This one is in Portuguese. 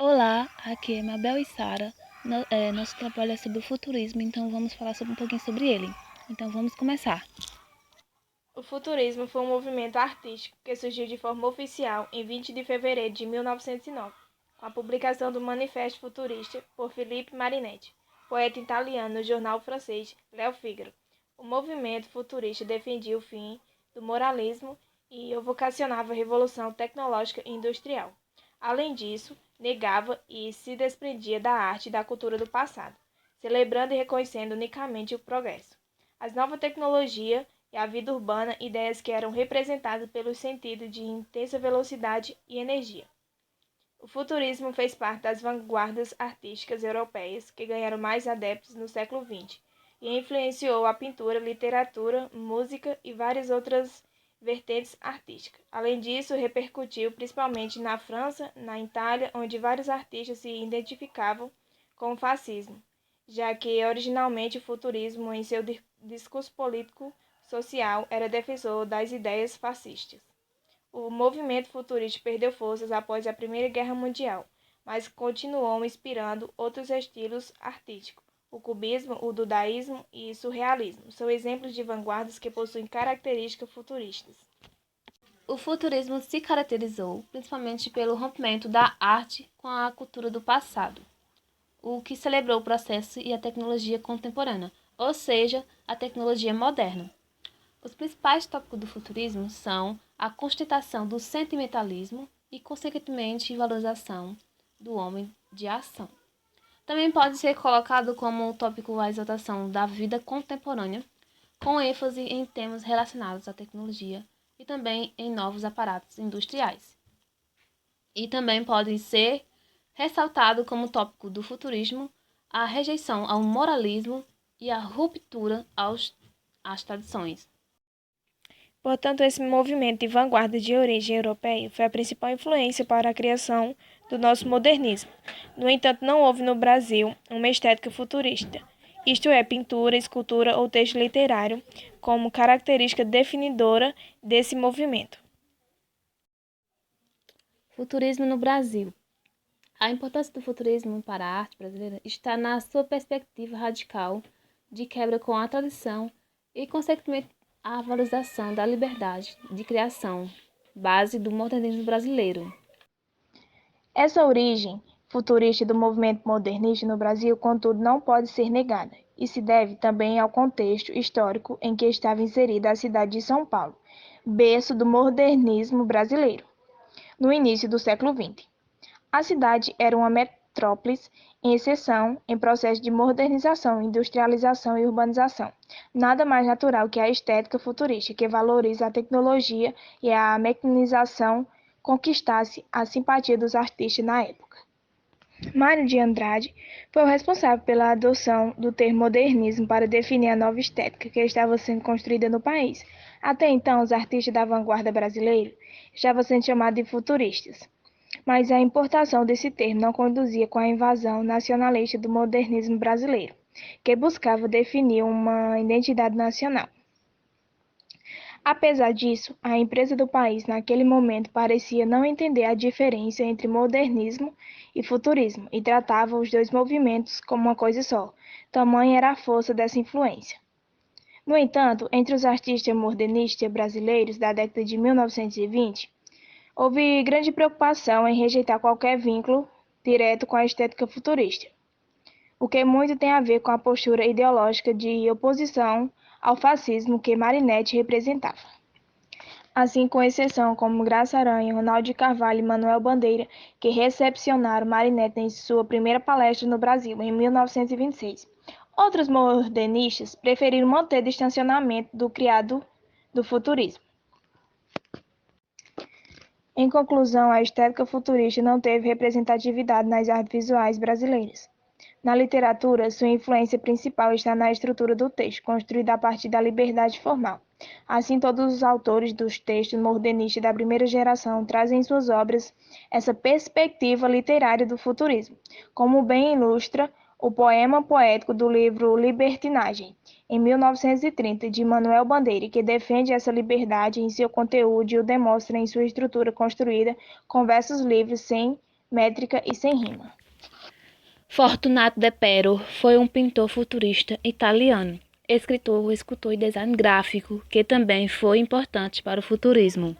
Olá, aqui é Mabel e Sara. Nosso trabalho é sobre o futurismo, então vamos falar um pouquinho sobre ele. Então vamos começar. O futurismo foi um movimento artístico que surgiu de forma oficial em 20 de fevereiro de 1909, com a publicação do Manifesto Futurista por Philippe Marinetti, poeta italiano no jornal francês Le Figaro. O movimento futurista defendia o fim do moralismo e vocacionava a revolução tecnológica e industrial. Além disso, negava e se desprendia da arte e da cultura do passado, celebrando e reconhecendo unicamente o progresso. As novas tecnologias e a vida urbana, ideias que eram representadas pelos sentidos de intensa velocidade e energia. O futurismo fez parte das vanguardas artísticas europeias que ganharam mais adeptos no século XX e influenciou a pintura, literatura, música e várias outras vertentes artísticas. Além disso, repercutiu principalmente na França, na Itália, onde vários artistas se identificavam com o fascismo, já que originalmente o futurismo, em seu discurso político social, era defensor das ideias fascistas. O movimento futurista perdeu forças após a Primeira Guerra Mundial, mas continuou inspirando outros estilos artísticos. O cubismo, o dadaísmo e o surrealismo são exemplos de vanguardas que possuem características futuristas. O futurismo se caracterizou principalmente pelo rompimento da arte com a cultura do passado, o que celebrou o processo e a tecnologia contemporânea, ou seja, a tecnologia moderna. Os principais tópicos do futurismo são a constatação do sentimentalismo e, consequentemente, valorização do homem de ação. Também pode ser colocado como tópico a exaltação da vida contemporânea, com ênfase em temas relacionados à tecnologia e também em novos aparatos industriais. E também pode ser ressaltado como tópico do futurismo a rejeição ao moralismo e a ruptura às tradições. Portanto, esse movimento de vanguarda de origem europeia foi a principal influência para a criação do nosso modernismo. No entanto, não houve no Brasil uma estética futurista, isto é, pintura, escultura ou texto literário, como característica definidora desse movimento. Futurismo no Brasil. A importância do futurismo para a arte brasileira está na sua perspectiva radical de quebra com a tradição e, consequentemente, a valorização da liberdade de criação, base do modernismo brasileiro. Essa origem futurista do movimento modernista no Brasil, contudo, não pode ser negada, e se deve também ao contexto histórico em que estava inserida a cidade de São Paulo, berço do modernismo brasileiro, no início do século XX. A cidade era uma metrópole em exceção em processo de modernização, industrialização e urbanização. Nada mais natural que a estética futurista, que valoriza a tecnologia e a mecanização, conquistasse a simpatia dos artistas na época. Mário de Andrade foi o responsável pela adoção do termo modernismo para definir a nova estética que estava sendo construída no país. Até então, os artistas da vanguarda brasileira estavam sendo chamados de futuristas. Mas a importação desse termo não conduzia com a invasão nacionalista do modernismo brasileiro, que buscava definir uma identidade nacional. Apesar disso, a imprensa do país naquele momento parecia não entender a diferença entre modernismo e futurismo e tratava os dois movimentos como uma coisa só. Tamanha era a força dessa influência. No entanto, entre os artistas modernistas brasileiros da década de 1920, houve grande preocupação em rejeitar qualquer vínculo direto com a estética futurista, o que muito tem a ver com a postura ideológica de oposição ao fascismo que Marinetti representava. Assim, com exceção como Graça Aranha, Ronaldo de Carvalho e Manuel Bandeira, que recepcionaram Marinetti em sua primeira palestra no Brasil, em 1926. Outros modernistas preferiram manter distanciamento do criado do futurismo. Em conclusão, a estética futurista não teve representatividade nas artes visuais brasileiras. Na literatura, sua influência principal está na estrutura do texto, construída a partir da liberdade formal. Assim, todos os autores dos textos modernistas da primeira geração trazem em suas obras essa perspectiva literária do futurismo, como bem ilustra o poema poético do livro Libertinagem, em 1930, de Manuel Bandeira, que defende essa liberdade em seu conteúdo e o demonstra em sua estrutura construída com versos livres sem métrica e sem rima. Fortunato de Pero foi um pintor futurista italiano, escritor, escultor e design gráfico, que também foi importante para o futurismo.